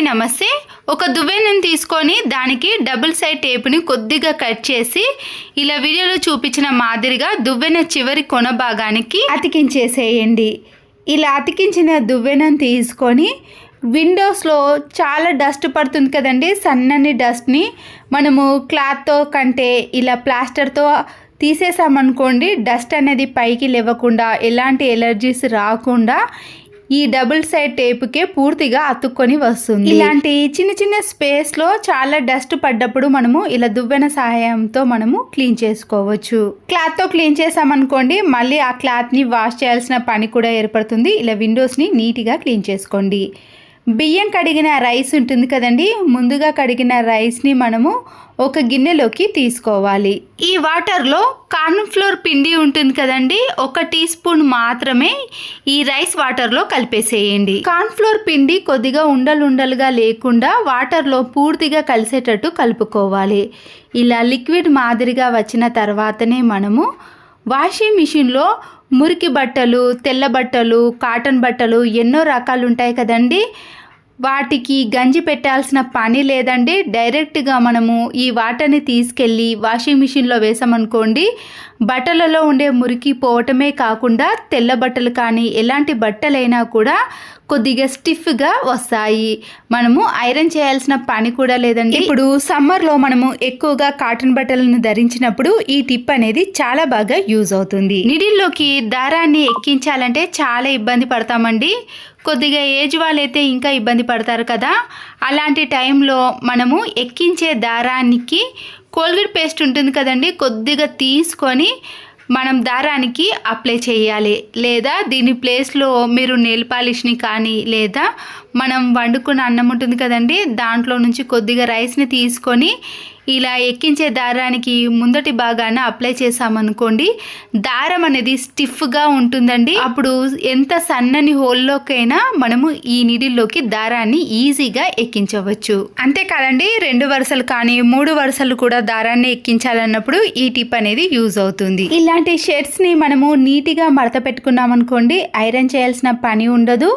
నమస్తే. ఒక దువ్వెనను తీసుకొని దానికి డబుల్ సైడ్ టేపుని కొద్దిగా కట్ చేసి ఇలా వీడియోలో చూపించిన మాదిరిగా దువ్వెన చివరి కొన భాగానికి అతికించేసేయండి. ఇలా అతికించిన దువ్వెనను తీసుకొని విండోస్లో చాలా డస్ట్ పడుతుంది కదండి, సన్నని డస్ట్ని మనము క్లాత్తో కంటే ఇలా ప్లాస్టర్తో తీసేసామనుకోండి, డస్ట్ అనేది పైకి లేవకుండా ఎలాంటి ఎలర్జీస్ రాకుండా ఈ డబుల్ సైడ్ టేపుకే పూర్తిగా అతుక్కొని వస్తుంది. ఇలాంటి చిన్న చిన్న స్పేస్లో చాలా డస్ట్ పడ్డప్పుడు మనము ఇలా దువ్వెన సహాయంతో మనము క్లీన్ చేసుకోవచ్చు. క్లాత్తో క్లీన్ చేసామనుకోండి, మళ్ళీ ఆ క్లాత్ని వాష్ చేయాల్సిన పని కూడా ఏర్పడుతుంది. ఇలా విండోస్ని నీట్గా క్లీన్ చేసుకోండి. బియ్యం కడిగిన రైస్ ఉంటుంది కదండి, ముందుగా కడిగిన రైస్ని మనము ఒక గిన్నెలోకి తీసుకోవాలి. ఈ వాటర్లో కార్న్ ఫ్లోర్ పిండి ఉంటుంది కదండి, 1 టీ స్పూన్ మాత్రమే ఈ రైస్ వాటర్లో కలిపేసేయండి. కార్న్ ఫ్లోర్ పిండి కొద్దిగా ఉండలుగా లేకుండా వాటర్లో పూర్తిగా కలిసేటట్టు కలుపుకోవాలి. ఇలా లిక్విడ్ మాదిరిగా వచ్చిన తర్వాతనే మనము వాషింగ్ మిషన్లో మురికి బట్టలు, తెల్ల బట్టలు, కాటన్ బట్టలు ఎన్నో రకాలు ఉంటాయి కదండి, వాటికి గంజి పెట్టాల్సిన పని లేదండి. డైరెక్ట్గా మనము ఈ వాటర్ని తీసుకెళ్ళి వాషింగ్ మిషన్లో వేసామనుకోండి, బట్టలలో ఉండే మురికి పోవటమే కాకుండా తెల్ల బట్టలు కానీ ఎలాంటి బట్టలైనా కూడా కొద్దిగా స్టిఫ్గా వస్తాయి. మనము ఐరన్ చేయాల్సిన పని కూడా లేదండి. ఇప్పుడు సమ్మర్లో మనము ఎక్కువగా కాటన్ బట్టలను ధరించినప్పుడు ఈ టిప్ అనేది చాలా బాగా యూజ్ అవుతుంది. నిడిల్లోకి దారాన్ని ఎక్కించాలంటే చాలా ఇబ్బంది పడతామండి. కొద్దిగా ఏజ్ వాళ్ళైతే ఇంకా ఇబ్బంది పడతారు కదా, అలాంటి టైంలో మనము ఎక్కించే దారానికి కోల్గేట్ పేస్ట్ ఉంటుంది కదండి, కొద్దిగా తీసుకొని మనం దారానికి అప్లై చేయాలి. లేదా దీని ప్లేస్లో మీరు నెయిల్ పాలిష్ని కానీ లేదా మనం వండుకున్న అన్నం ఉంటుంది కదండి, దాంట్లో నుంచి కొద్దిగా రైస్ని తీసుకొని ఇలా ఎక్కించే దారానికి ముందటి భాగాన అప్లై చేసామనుకోండి, దారం అనేది స్టిఫ్గా ఉంటుందండి. అప్పుడు ఎంత సన్నని హోల్లోకైనా మనము ఈ నీడిల్లోకి దారాన్ని ఈజీగా ఎక్కించవచ్చు. అంతేకాదండి, 2 వరుసలు కానీ 3 వరుసలు కూడా దారాన్ని ఎక్కించాలన్నప్పుడు ఈ టిప్ అనేది యూజ్ అవుతుంది. ఇలాంటి షర్ట్స్ని మనము నీట్గా మడత పెట్టుకున్నామనుకోండి, ఐరన్ చేయాల్సిన పని ఉండదు.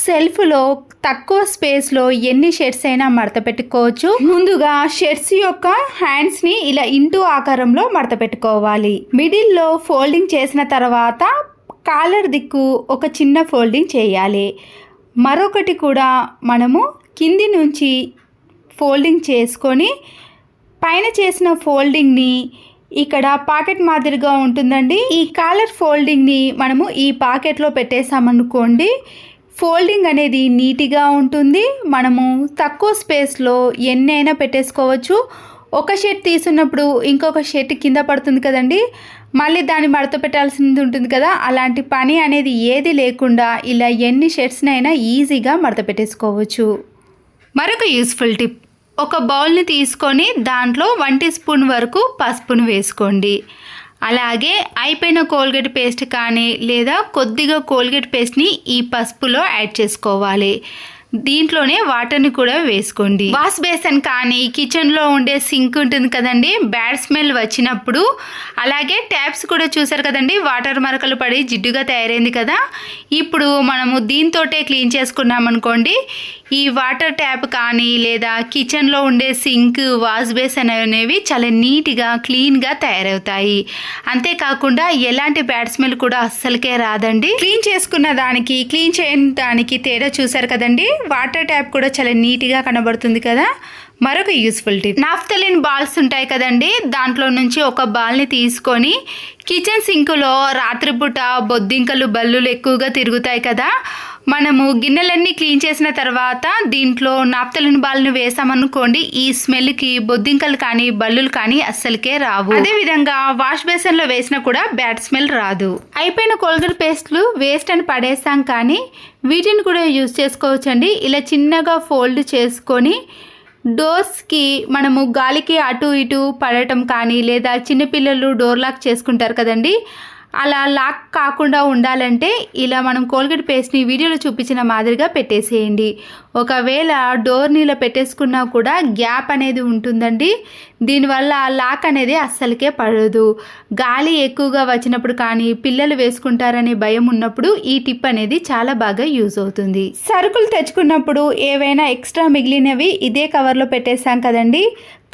సెల్ఫ్లో తక్కువ స్పేస్లో ఎన్ని షర్ట్స్ అయినా మడత పెట్టుకోవచ్చు. ముందుగా షర్ట్స్ యొక్క హ్యాండ్స్ని ఇలా ఇంటూ ఆకారంలో మడత పెట్టుకోవాలి. మిడిల్లో ఫోల్డింగ్ చేసిన తర్వాత కాలర్ దిక్కు ఒక చిన్న ఫోల్డింగ్ చేయాలి. మరొకటి కూడా మనము కింది నుంచి ఫోల్డింగ్ చేసుకొని పైన చేసిన ఫోల్డింగ్ని ఇక్కడ పాకెట్ మాదిరిగా ఉంటుందండి, ఈ కాలర్ ఫోల్డింగ్ని మనము ఈ పాకెట్లో పెట్టేసామనుకోండి, ఫోల్డింగ్ అనేది నీట్గా ఉంటుంది. మనము తక్కువ స్పేస్లో ఎన్నైనా పెట్టేసుకోవచ్చు. ఒక షర్ట్ తీసున్నప్పుడు ఇంకొక షర్ట్ కింద పడుతుంది కదండి, మళ్ళీ దాన్ని మడత పెట్టాల్సింది ఉంటుంది కదా, అలాంటి పని అనేది ఏది లేకుండా ఇలా ఎన్ని షర్ట్స్నైనా ఈజీగా మడత పెట్టేసుకోవచ్చు. మరొక యూస్ఫుల్ టిప్, ఒక బౌల్ని తీసుకొని దాంట్లో 1 టీ స్పూన్ వరకు పసుపును వేసుకోండి. అలాగే అయిపోయిన కోల్గేట్ పేస్ట్ కానీ లేదా కొద్దిగా కోల్గేట్ పేస్ట్ని ఈ పసుపులో యాడ్ చేసుకోవాలి. దీంట్లోనే వాటర్ని కూడా వేసుకోండి. వాష్ బేసిన్ కానీ కిచెన్లో ఉండే సింక్ ఉంటుంది కదండి, బ్యాడ్ స్మెల్ వచ్చినప్పుడు, అలాగే ట్యాప్స్ కూడా చూసారు కదండి, వాటర్ మరకలు పడి జిడ్డుగా తయారైంది కదా, ఇప్పుడు మనము దీంతోటే క్లీన్ చేసుకున్నాం అనుకోండి, ఈ వాటర్ ట్యాప్ కానీ లేదా కిచెన్లో ఉండే సింక్, వాష్ బేసిన్ అనేవి చాలా నీట్గా క్లీన్గా తయారవుతాయి. అంతేకాకుండా ఎలాంటి బ్యాడ్ స్మెల్ కూడా అస్సలకే రాదండి. క్లీన్ చేసుకున్న దానికి క్లీన్ చేయని దానికి తేడా చూసారు కదండి, వాటర్ ట్యాప్ కూడా చాలా నీట్గా కనబడుతుంది కదా. మరొక యూస్ఫుల్ టిప్, నాఫ్థలిన్ బాల్స్ ఉంటాయి కదండి, దాంట్లో నుంచి ఒక బాల్ని తీసుకొని కిచెన్ సింకులో రాత్రిపూట బొద్దింకలు, బల్లులు ఎక్కువగా తిరుగుతాయి కదా, మనము గిన్నెలన్నీ క్లీన్ చేసిన తర్వాత దీంట్లో నాఫ్థలిన్ బాల్ని వేసామనుకోండి, ఈ స్మెల్కి బొద్దింకలు కానీ బల్లులు కానీ అస్సలకే రావు. అదేవిధంగా వాష్ బేసిన్లో వేసినా కూడా బ్యాడ్ స్మెల్ రాదు. అయిపోయిన కోల్గేట్ పేస్ట్లు వేస్ట్ అని పడేస్తాం కానీ వీటిని కూడా యూజ్ చేసుకోవచ్చండి. ఇలా చిన్నగా ఫోల్డ్ చేసుకొని డోర్స్కి మనము గాలికి అటు ఇటు పడటం కానీ లేదా చిన్నపిల్లలు డోర్ లాక్ చేసుకుంటారు కదండి, అలా లాక్ కాకుండా ఉండాలంటే ఇలా మనం కోల్గేట్ పేస్ట్ని వీడియోలో చూపించిన మాదిరిగా పెట్టేసేయండి. ఒకవేళ డోర్నీలో పెట్టేసుకున్నా కూడా గ్యాప్ అనేది ఉంటుందండి. దీనివల్ల లాక్ అనేది అస్సలకే పడదు. గాలి ఎక్కువగా వచ్చినప్పుడు కానీ పిల్లలు వేసుకుంటారనే భయం ఉన్నప్పుడు ఈ టిప్ అనేది చాలా బాగా యూజ్ అవుతుంది. సరుకులు తెచ్చుకున్నప్పుడు ఏవైనా ఎక్స్ట్రా మిగిలినవి ఇదే కవర్లో పెట్టేసాం కదండి,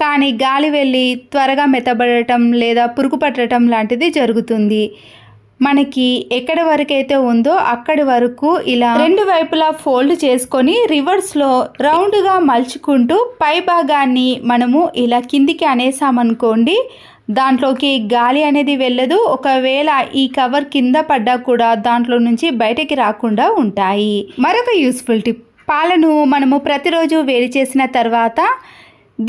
కానీ గాలి వెళ్ళి త్వరగా మెత్తబడటం లేదా పురుగు పట్టడం లాంటిది జరుగుతుంది. మనకి ఎక్కడి వరకు అయితే ఉందో అక్కడి వరకు ఇలా రెండు వైపులా ఫోల్డ్ చేసుకొని రివర్స్లో రౌండ్గా మలుచుకుంటూ పై భాగాన్ని మనము ఇలా కిందికి అనేసామనుకోండి, దాంట్లోకి గాలి అనేది వెళ్ళదు. ఒకవేళ ఈ కవర్ కింద పడ్డా కూడా దాంట్లో నుంచి బయటకి రాకుండా ఉంటాయి. మరొక యూస్ఫుల్ టిప్, పాలను మనము ప్రతిరోజు వేడి చేసిన తర్వాత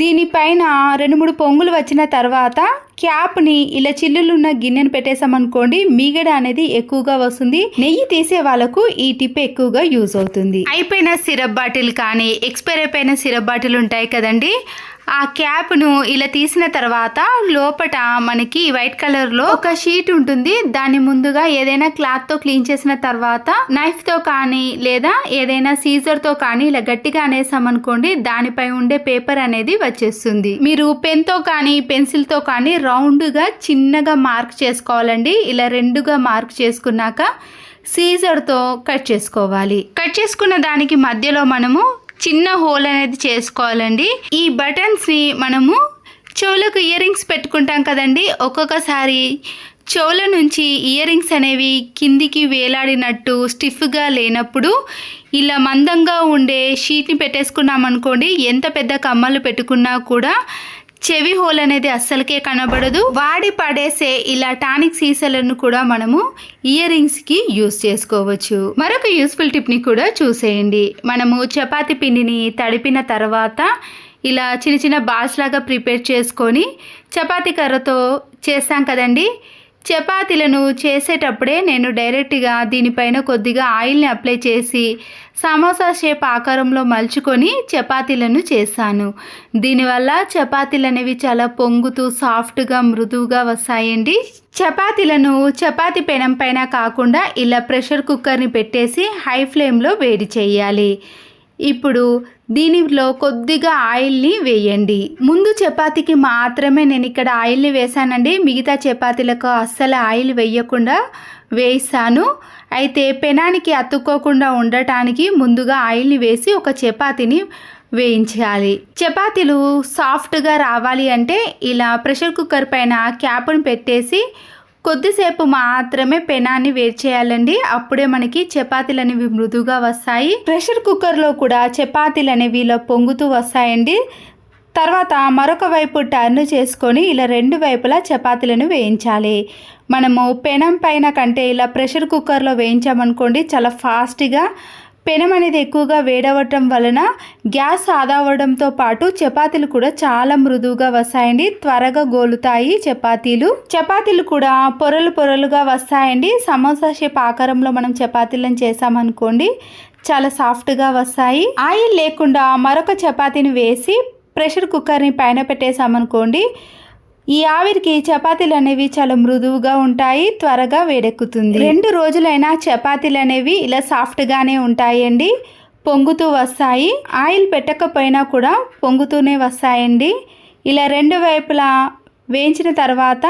దీనిపైన 2-3 పొంగులు వచ్చిన తర్వాత క్యాప్ని ఇలా చిల్లులున్న గిన్నెను పెట్టేసామనుకోండి, మీగడ అనేది ఎక్కువగా వస్తుంది. నెయ్యి తీసే వాళ్ళకు ఈ టిప్ ఎక్కువగా యూజ్ అవుతుంది. అయిపోయిన సిరప్ బాటిల్ కానీ ఎక్స్పైర్ అయిపోయిన సిరప్ బాటిల్ ఉంటాయి కదండి, ఆ క్యాప్ను ఇలా తీసిన తర్వాత లోపట మనకి వైట్ కలర్లో ఒక షీట్ ఉంటుంది. దాన్ని ముందుగా ఏదైనా క్లాత్తో క్లీన్ చేసిన తర్వాత నైఫ్తో కానీ లేదా ఏదైనా సీజర్తో కానీ ఇలా గట్టిగా అనేసామనుకోండి, దానిపై ఉండే పేపర్ అనేది వచ్చేస్తుంది. మీరు పెన్తో కానీ పెన్సిల్తో కానీ రౌండ్గా చిన్నగా మార్క్ చేసుకోవాలండి. ఇలా రెండుగా మార్క్ చేసుకున్నాక సీజర్తో కట్ చేసుకోవాలి. కట్ చేసుకున్న దానికి మధ్యలో మనము చిన్న హోల్ అనేది చేసుకోవాలండి. ఈ బటన్స్ని మనము చెవులకు ఇయర్ రింగ్స్ పెట్టుకుంటాం కదండి, ఒక్కొక్కసారి చెవుల నుంచి ఇయర్ రింగ్స్ అనేవి కిందికి వేలాడినట్టు స్టిఫ్గా లేనప్పుడు ఇలా మందంగా ఉండే షీట్ని పెట్టేసుకున్నాం అనుకోండి, ఎంత పెద్ద కమ్మలు పెట్టుకున్నా కూడా చెవి హోల్ అనేది అస్సలకే కనబడదు. వాడి పడేసే ఇలా టానిక్ సీసాలను కూడా మనము ఇయర్ రింగ్స్కి యూస్ చేసుకోవచ్చు. మరొక యూస్ఫుల్ టిప్ని కూడా చూసేయండి. మనము చపాతీ పిండిని తడిపిన తర్వాత ఇలా చిన్న చిన్న బాల్స్ లాగా ప్రిపేర్ చేసుకొని చపాతీ కర్రతో చేస్తాం కదండి, చపాతీలను చేసేటప్పుడే నేను డైరెక్ట్గా దీనిపైన కొద్దిగా ఆయిల్ని అప్లై చేసి సమోసా షేప్ ఆకారంలో మలుచుకొని చపాతీలను చేశాను. దీనివల్ల చపాతీలు అనేవి చాలా పొంగుతూ సాఫ్ట్గా మృదువుగా వస్తాయండి. చపాతీలను చపాతీ పెనం పైన కాకుండా ఇలా ప్రెషర్ కుక్కర్ని పెట్టేసి హై ఫ్లేమ్లో వేడి చేయాలి. ఇప్పుడు దీనిలో కొద్దిగా ఆయిల్ని వేయండి. ముందు చపాతీకి మాత్రమే నేను ఇక్కడ ఆయిల్ని వేసానండి, మిగతా చపాతీలకు అస్సలు ఆయిల్ వేయకుండా వేసాను. అయితే పెనానికి అతుక్కోకుండా ఉండటానికి ముందుగా ఆయిల్ని వేసి ఒక చపాతీని వేయించాలి. చపాతీలు సాఫ్ట్గా రావాలి అంటే ఇలా ప్రెషర్ కుక్కర్ పైన క్యాప్ను పెట్టేసి కొద్దిసేపు మాత్రమే పెనాన్ని వేడి చేయాలండి, అప్పుడే మనకి చపాతీలు అనేవి మృదువుగా వస్తాయి. ప్రెషర్ కుక్కర్లో కూడా చపాతీలు అనేవి ఇలా పొంగుతూ వస్తాయండి. తర్వాత మరొక వైపు టర్న్ చేసుకొని ఇలా రెండు వైపులా చపాతీలను వేయించాలి. మనము పెనం పైన కంటే ఇలా ప్రెషర్ కుక్కర్లో వేయించామనుకోండి, చాలా ఫాస్ట్గా పెనం అనేది ఎక్కువగా వేడవటం వలన గ్యాస్ ఆదా అవ్వడంతో పాటు చపాతీలు కూడా చాలా మృదువుగా వస్తాయండి, త్వరగా గోలుతాయి. చపాతీలు కూడా పొరలు పొరలుగా వస్తాయండి. సమోసా షేప్ ఆకారంలో మనం చపాతీలను చేసామనుకోండి, చాలా సాఫ్ట్గా వస్తాయి. ఆయిల్ లేకుండా మరొక చపాతీని వేసి ప్రెషర్ కుక్కర్ని పైన పెట్టేసామనుకోండి, ఈ ఆవిరికి చపాతీలు అనేవి చాలా మృదువుగా ఉంటాయి, త్వరగా వేడెక్కుతుంది. 2 రోజులైనా చపాతీలు అనేవి ఇలా సాఫ్ట్గానే ఉంటాయండి, పొంగుతూ వస్తాయి. ఆయిల్ పెట్టకపోయినా కూడా పొంగుతూనే వస్తాయండి. ఇలా 2 వైపులా వేయించిన తర్వాత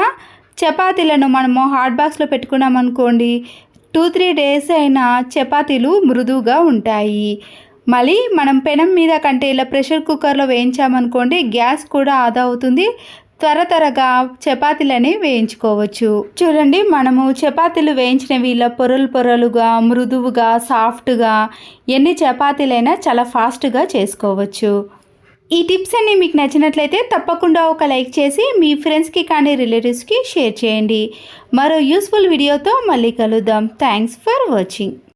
చపాతీలను మనము హాట్ బాక్స్లో పెట్టుకున్నాం అనుకోండి, 2-3 డేస్ అయినా చపాతీలు మృదువుగా ఉంటాయి. మళ్ళీ మనం పెనం మీద కంటే ఇలా ప్రెషర్ కుక్కర్లో వేయించామనుకోండి, గ్యాస్ కూడా ఆదా అవుతుంది, త్వరగా చపాతీలని వేయించుకోవచ్చు. చూడండి, మనము చపాతీలు వేయించినవి ఇలా పొరలు పొరలుగా మృదువుగా సాఫ్ట్గా ఎన్ని చపాతీలైనా చాలా ఫాస్ట్గా చేసుకోవచ్చు. ఈ టిప్స్ అన్నీ మీకు నచ్చినట్లయితే తప్పకుండా ఒక లైక్ చేసి మీ ఫ్రెండ్స్కి కానీ రిలేటివ్స్కి షేర్ చేయండి. మరో యూస్ఫుల్ వీడియోతో మళ్ళీ కలుద్దాం. Thanks for watching.